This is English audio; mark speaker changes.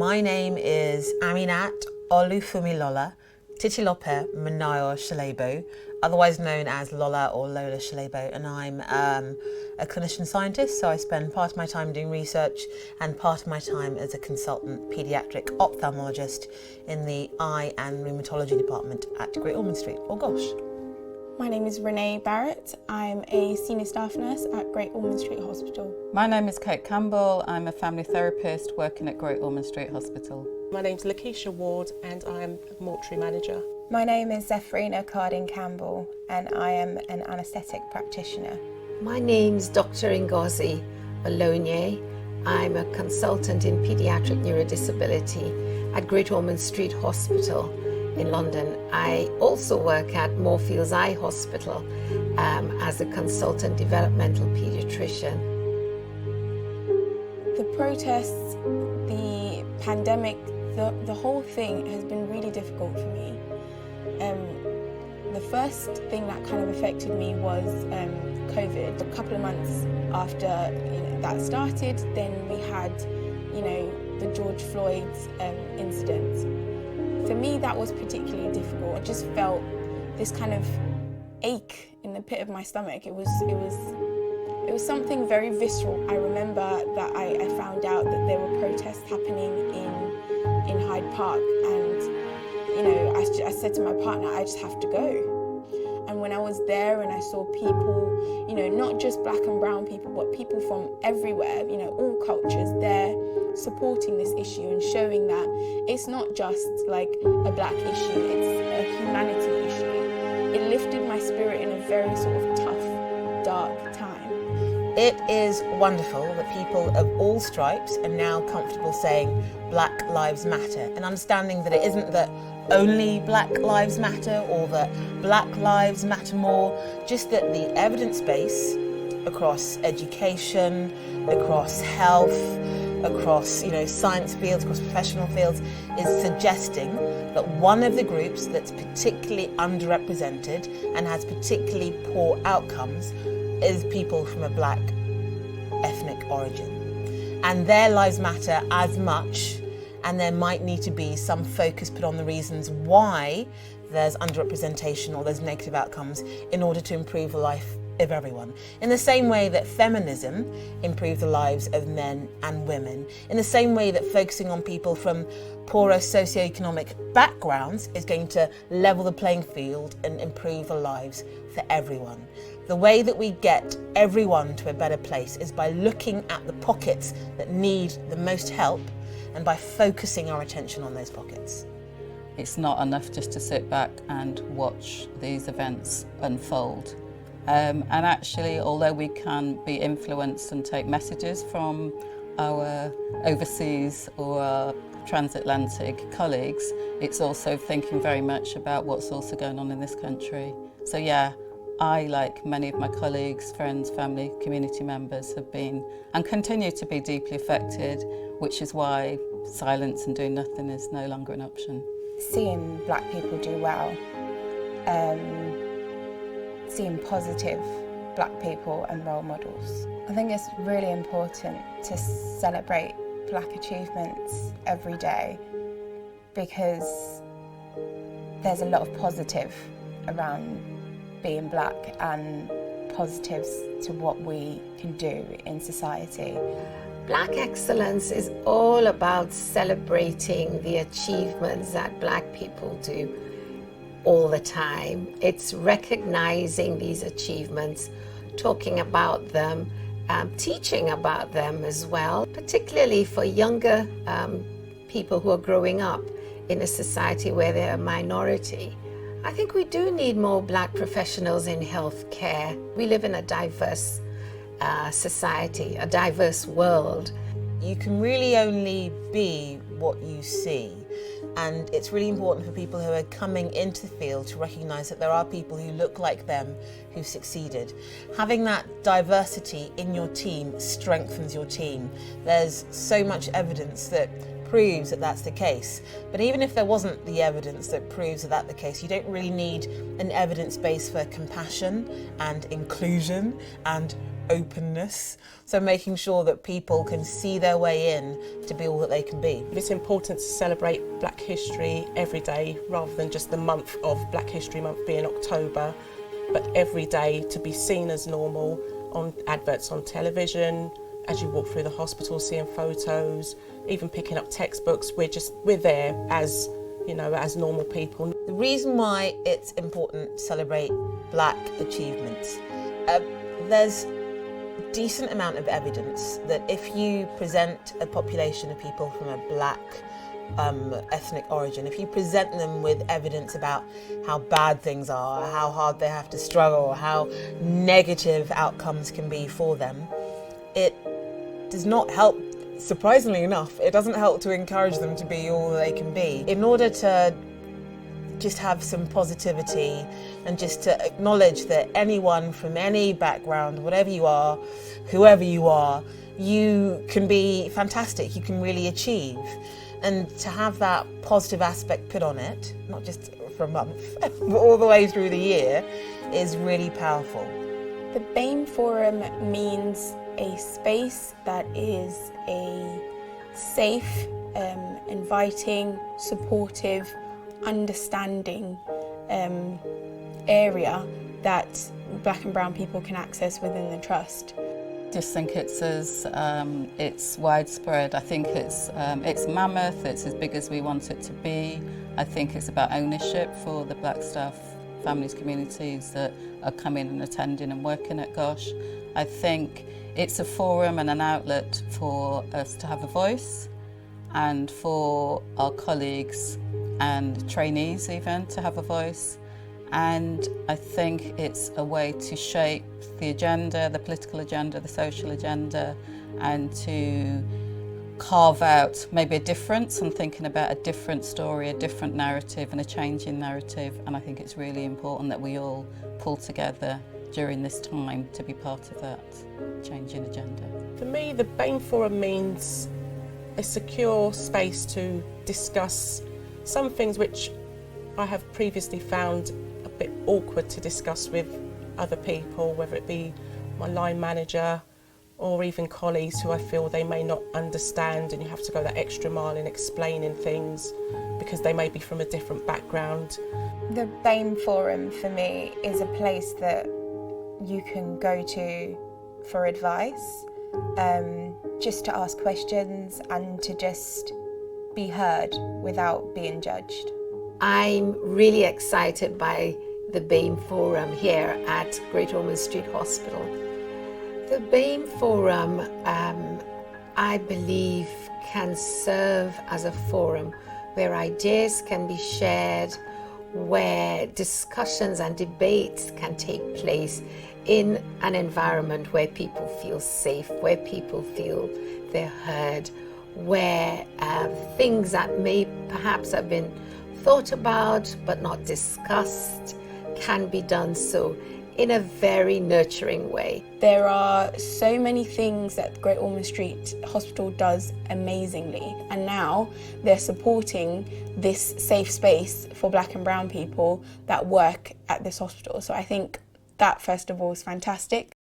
Speaker 1: My name is Aminat Olufumilola Titilope Manayo Shalebo, otherwise known as Lola or Lola Shalebo, and I'm a clinician scientist, so I spend part of my time doing research and part of my time as a consultant paediatric ophthalmologist in the eye and rheumatology department at Great Ormond Street, or GOSH.
Speaker 2: My name is Renee Barrett. I'm a senior staff nurse at Great Ormond Street Hospital.
Speaker 3: My name is Kate Campbell. I'm a family therapist working at Great Ormond Street Hospital.
Speaker 4: My name's Lakeisha Ward and I'm a mortuary manager.
Speaker 5: My name is Zephrina Cardin-Campbell and I am an anaesthetic practitioner.
Speaker 6: My name's Dr. Ngozi Olonye. I'm a consultant in paediatric neurodisability at Great Ormond Street Hospital in London. I also work at Moorfields Eye Hospital as a consultant developmental paediatrician.
Speaker 2: The protests, the pandemic, the whole thing has been really difficult for me. The first thing that kind of affected me was COVID. A couple of months after that started, then we had the George Floyd's incident. For me, that was particularly difficult. I just felt this kind of ache in the pit of my stomach. It was something very visceral. I remember that I found out that there were protests happening in Hyde Park, and I said to my partner, I just have to go. And when I was there and I saw people, not just black and brown people, but people from everywhere, all cultures there, supporting this issue and showing that it's not just like a black issue, it's a humanity issue. It lifted my spirit in a very sort of tough, dark time.
Speaker 1: It is wonderful that people of all stripes are now comfortable saying Black Lives Matter, and understanding that it isn't that only Black Lives Matter or that Black Lives matter more, just that the evidence base across education, across health, across science fields, across professional fields, is suggesting that one of the groups that's particularly underrepresented and has particularly poor outcomes is people from a black ethnic origin. And their lives matter as much, and there might need to be some focus put on the reasons why there's underrepresentation or there's negative outcomes in order to improve the life of everyone. In the same way that feminism improved the lives of men and women, in the same way that focusing on people from poorer socioeconomic backgrounds is going to level the playing field and improve the lives for everyone. The way that we get everyone to a better place is by looking at the pockets that need the most help and by focusing our attention on those pockets.
Speaker 3: It's not enough just to sit back and watch these events unfold. And actually, although we can be influenced and take messages from our overseas or our transatlantic colleagues, it's also thinking very much about what's also going on in this country. So yeah, I, like many of my colleagues, friends, family, community members, have been and continue to be deeply affected, which is why silence and doing nothing is no longer an option.
Speaker 5: Seeing black people do well, seeing positive black people and role models. I think it's really important to celebrate black achievements every day because there's a lot of positive around being black and positives to what we can do in society.
Speaker 6: Black excellence is all about celebrating the achievements that black people do all the time. It's recognizing these achievements, talking about them, teaching about them as well, particularly for younger people who are growing up in a society where they're a minority. I think we do need more black professionals in healthcare. We live in a diverse society, a diverse world.
Speaker 1: You can really only be what you see, and it's really important for people who are coming into the field to recognise that there are people who look like them who succeeded. Having that diversity in your team strengthens your team. There's so much evidence that proves that that's the case. But even if there wasn't the evidence that proves that that's the case, you don't really need an evidence base for compassion and inclusion and openness. So making sure that people can see their way in to be all that they can be.
Speaker 4: It's important to celebrate Black History every day rather than just the month of Black History Month being October, but every day to be seen as normal on adverts on television, as you walk through the hospital seeing photos, even picking up textbooks. We're there as, you know, as normal people.
Speaker 1: The reason why it's important to celebrate Black achievements, there's a decent amount of evidence that if you present a population of people from a Black ethnic origin, if you present them with evidence about how bad things are, how hard they have to struggle, how negative outcomes can be for them, it does not help. Surprisingly enough, it doesn't help to encourage them to be all they can be. In order to just have some positivity and just to acknowledge that anyone from any background, whatever you are, whoever you are, you can be fantastic, you can really achieve. And to have that positive aspect put on it, not just for a month, but all the way through the year, is really powerful.
Speaker 2: The BAME Forum means a space that is a safe, inviting, supportive, understanding area that Black and brown people can access within the Trust.
Speaker 3: I just think it's widespread. I think it's mammoth, it's as big as we want it to be. I think it's about ownership for the Black staff, families, communities that are coming and attending and working at GOSH. I think it's a forum and an outlet for us to have a voice, and for our colleagues and trainees even to have a voice. And I think it's a way to shape the agenda, the political agenda, the social agenda, and to carve out maybe a difference and thinking about a different story, a different narrative and a changing narrative. And I think it's really important that we all pull together during this time to be part of that changing agenda.
Speaker 4: For me, the BAME Forum means a secure space to discuss some things which I have previously found a bit awkward to discuss with other people, whether it be my line manager or even colleagues who I feel they may not understand, and you have to go that extra mile in explaining things because they may be from a different background.
Speaker 5: The BAME Forum for me is a place that you can go to for advice, just to ask questions and to just be heard without being judged.
Speaker 6: I'm really excited by the BAME Forum here at Great Ormond Street Hospital. The BAME Forum, I believe, can serve as a forum where ideas can be shared, where discussions and debates can take place in an environment where people feel safe, where people feel they're heard, where things that may perhaps have been thought about but not discussed can be done so in a very nurturing way.
Speaker 2: There are so many things that Great Ormond Street Hospital does amazingly, and now they're supporting this safe space for Black and brown people that work at this hospital. So I think that, first of all, is fantastic.